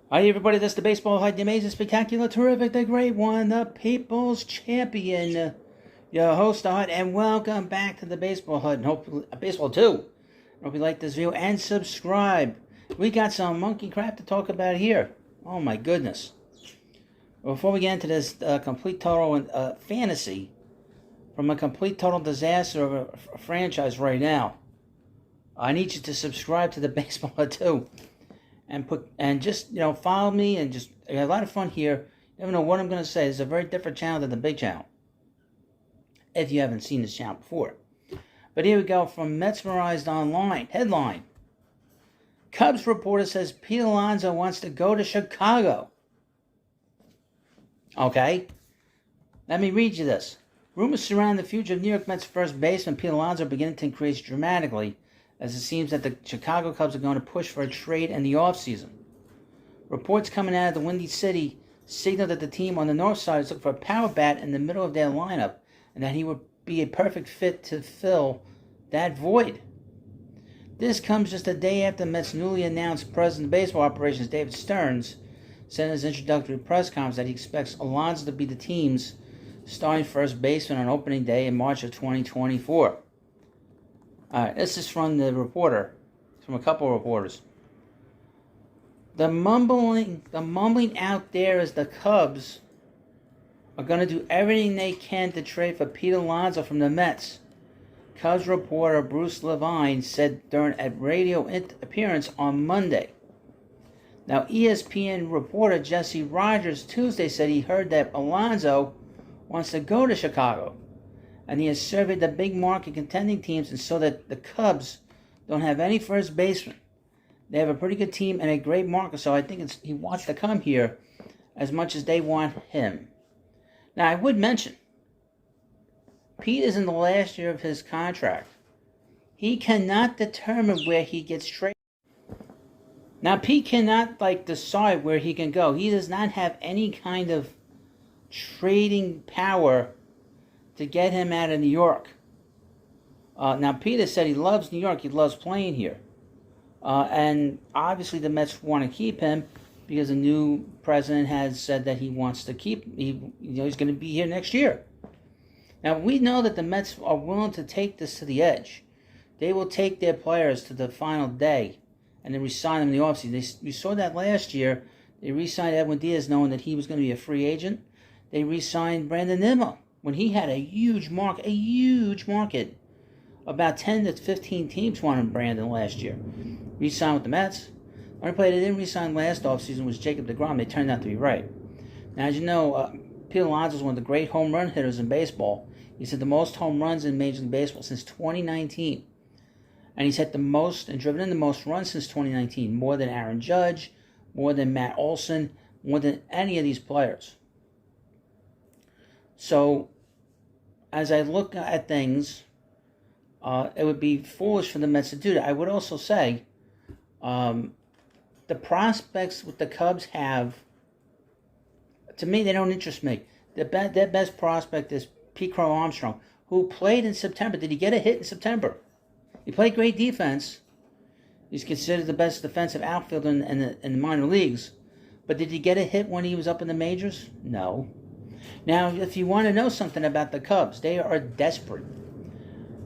Hi, everybody. This is the baseball hut, the amazing, spectacular, terrific, the great one, the people's champion, your host, the hut, and welcome back to the baseball hut, and hopefully, baseball too. Hope you like this video and subscribe. We got some monkey crap to talk about here. Oh my goodness. Before we get into this complete total fantasy from a complete total disaster of a franchise right now, I need you to subscribe to the baseball hut too. And just follow me and just I got a lot of fun here. You never know what I'm going to say. It's a very different channel than the big channel, if you haven't seen this channel before. But here we go from Mesmerized Online. Headline: Cubs reporter says Pete Alonso wants to go to Chicago. Okay, let me read you this. Rumors surrounding the future of New York Mets first baseman Pete Alonso are beginning to increase dramatically, as it seems that the Chicago Cubs are going to push for a trade in the offseason. Reports coming out of the Windy City signal that the team on the north side is looking for a power bat in the middle of their lineup, and that he would be a perfect fit to fill that void. This comes just a day after the Mets' newly announced president of baseball operations, David Stearns, said in his introductory press conference that he expects Alonso to be the team's starting first baseman on opening day in March of 2024. This is from the reporter, from a couple of reporters. The mumbling out there is the Cubs are going to do everything they can to trade for Pete Alonso from the Mets. Cubs reporter Bruce Levine said during a radio appearance on Monday. Now, ESPN reporter Jesse Rogers Tuesday said he heard that Alonso wants to go to Chicago, and he has surveyed the big market contending teams and saw that the Cubs don't have any first baseman. They have a pretty good team and a great market, so I think he wants to come here as much as they want him. Now, I would mention, Pete is in the last year of his contract. He cannot determine where he gets traded. Now, Pete cannot decide where he can go. He does not have any kind of trading power to get him out of New York. Now, Peter said he loves New York. He loves playing here. And obviously the Mets want to keep him because the new president has said that he wants to keep him. He's going to be here next year. Now, we know that the Mets are willing to take this to the edge. They will take their players to the final day and then re-sign them in the offseason. We saw that last year. They re-signed Edwin Diaz knowing that he was going to be a free agent. They re-signed Brandon Nimmo when he had a huge market. About 10 to 15 teams wanted Brandon last year. Re-signed with the Mets. The only player they didn't re-sign last offseason was Jacob deGrom. They turned out to be right. Now, as you know, Pete Alonso is one of the great home run hitters in baseball. He's hit the most home runs in Major League Baseball since 2019. And he's hit the most and driven in the most runs since 2019. More than Aaron Judge, more than Matt Olson, more than any of these players. So, as I look at things, it would be foolish for the Mets to do that. I would also say the prospects what the Cubs have, to me, they don't interest me. Their best prospect is Pete Armstrong, who played in September. Did he get a hit in September? He played great defense. He's considered the best defensive outfielder in the minor leagues. But did he get a hit when he was up in the majors? No. Now, if you want to know something about the Cubs, they are desperate.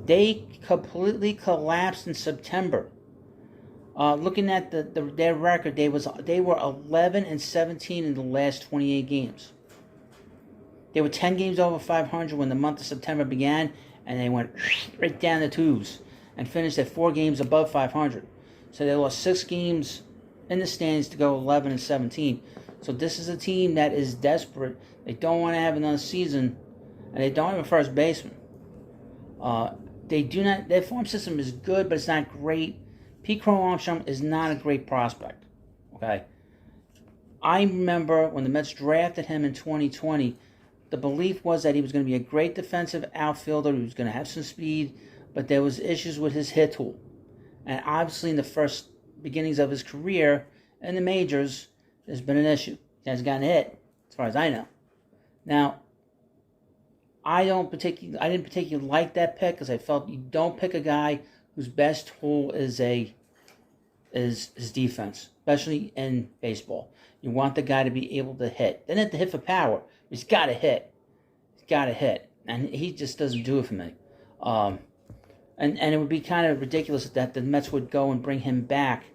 They completely collapsed in September. Looking at their record, they were 11-17 in the last 28 games. They were 10 games over 500 when the month of September began, and they went right down the tubes and finished at 4 games above 500. So they lost 6 games in the standings to go 11-17. So this is a team that is desperate. They don't want to have another season, and they don't have a first baseman. They do not. Their farm system is good, but it's not great. Pete Armstrong is not a great prospect. Okay, I remember when the Mets drafted him in 2020. The belief was that he was going to be a great defensive outfielder. He was going to have some speed, but there was issues with his hit tool, and obviously in the first beginnings of his career in the majors, there's been an issue. He hasn't gotten hit, as far as I know. Now, I didn't particularly like that pick because I felt you don't pick a guy whose best tool is his defense. especially in baseball. You want the guy to be able to hit. They don't have to hit for power. He's got to hit. He's got to hit. And he just doesn't do it for me. And it would be kind of ridiculous that the Mets would go and bring him back,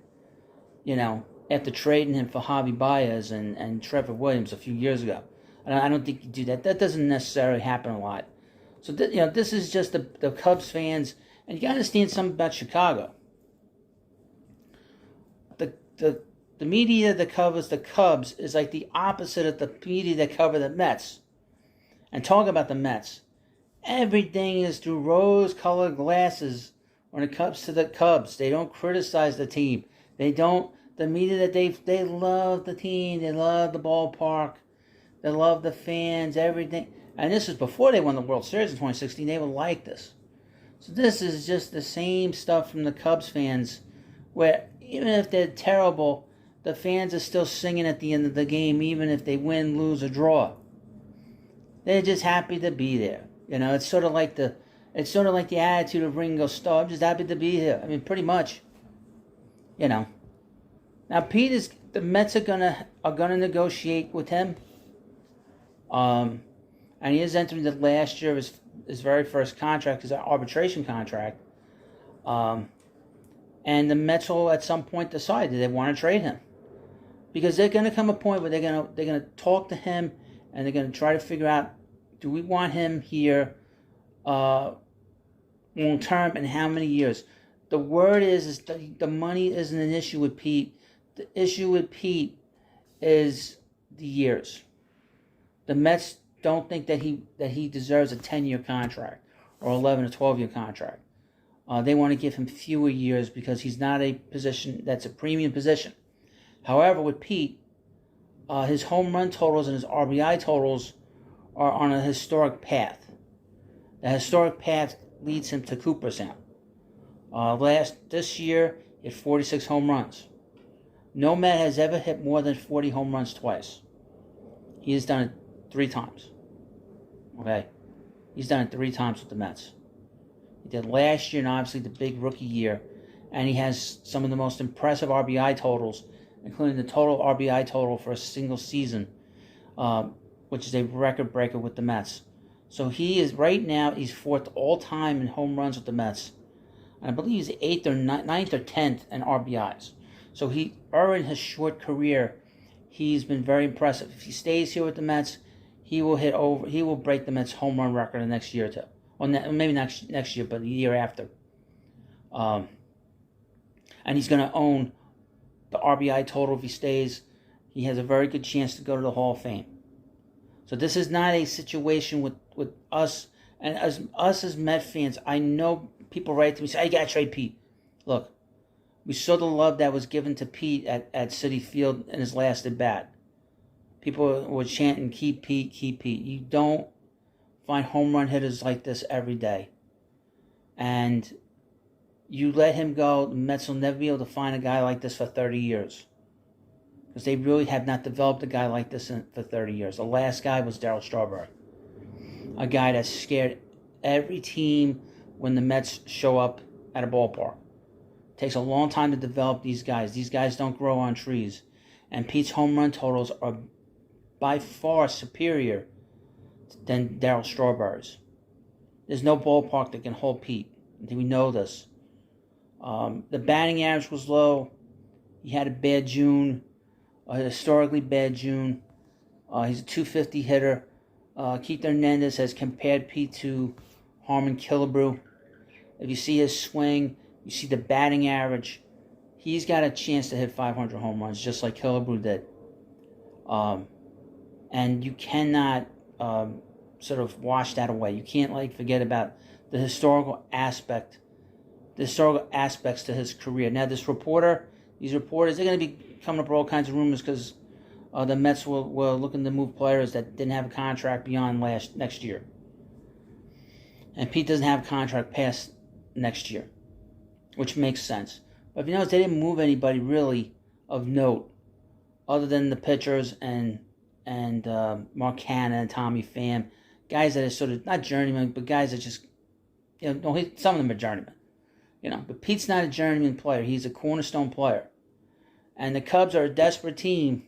after trading him for Javi Baez and Trevor Williams a few years ago. And I don't think you do that. That doesn't necessarily happen a lot. So, this is just the Cubs fans. And you got to understand something about Chicago. The media that covers the Cubs is like the opposite of the media that cover the Mets. And talk about the Mets. Everything is through rose-colored glasses when it comes to the Cubs. They don't criticize the team. They don't. The media that they love the team. They love the ballpark. They love the fans. Everything. And this is before they won the World Series in 2016. They were like this. So this is just the same stuff from the Cubs fans, where even if they're terrible, the fans are still singing at the end of the game, even if they win, lose, or draw. They're just happy to be there. It's sort of like the attitude of Ringo Starr. I'm just happy to be here. I mean, pretty much. Now Pete the Mets are gonna negotiate with him. And he is entering the last year of his very first contract, his arbitration contract. And the Mets will at some point decide that they want to trade him, because they're gonna come a point where they're gonna talk to him and they're gonna try to figure out, do we want him here long term, and how many years? The word is that the money isn't an issue with Pete. The issue with Pete is the years. The Mets don't think that he deserves a 10-year contract or 11 or 12-year contract. They want to give him fewer years because he's not a position that's a premium position. However, with Pete, his home run totals and his RBI totals are on a historic path. The historic path leads him to Cooperstown. This year, he had 46 home runs. No Met has ever hit more than 40 home runs twice. He has done it 3 times. Okay? He's done it 3 times with the Mets. He did last year, and obviously the big rookie year. And he has some of the most impressive RBI totals, including the total RBI total for a single season, which is a record breaker with the Mets. So he is, right now, he's 4th all-time in home runs with the Mets. And I believe he's 8th or 9th or 10th in RBIs. So in his short career, he's been very impressive. If he stays here with the Mets, he will break the Mets home run record the next year or two. Well, maybe next year, but the year after. And he's going to own the RBI total if he stays. He has a very good chance to go to the Hall of Fame. So this is not a situation with us. And us as Met fans, I know people write to me, say, I got to trade Pete. Look, we saw the love that was given to Pete at Citi Field in his last at bat. People were chanting, keep Pete, keep Pete. You don't find home run hitters like this every day. And you let him go, the Mets will never be able to find a guy like this for 30 years. Because they really have not developed a guy like this for 30 years. The last guy was Darryl Strawberry. A guy that scared every team when the Mets show up at a ballpark. It takes a long time to develop these guys. These guys don't grow on trees. And Pete's home run totals are by far superior than Darryl Strawberry's. There's no ballpark that can hold Pete. I think we know this. The batting average was low. He had a bad June, a historically bad June. He's a .250 hitter. Keith Hernandez has compared Pete to Harmon Killebrew. If you see his swing, you see the batting average. He's got a chance to hit 500 home runs, just like Killebrew did. And you cannot sort of wash that away. You can't forget about the historical aspects to his career. Now, these reporters, they're going to be coming up with all kinds of rumors because the Mets were looking to move players that didn't have a contract beyond next year. And Pete doesn't have a contract past next year, which makes sense. But if you notice, they didn't move anybody really of note other than the pitchers and Mark Hanna and Tommy Pham, guys that are sort of not journeymen, but guys that just, some of them are journeymen, But Pete's not a journeyman player; he's a cornerstone player, And the Cubs are a desperate team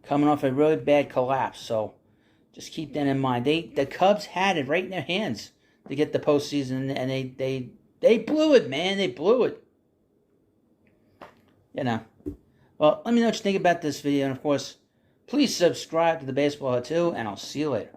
coming off a really bad collapse. So just keep that in mind. The Cubs had it right in their hands to get the postseason, and they blew it, man. They blew it. You know. Well, let me know what you think about this video. And, of course, please subscribe to the Baseball Hut too, and I'll see you later.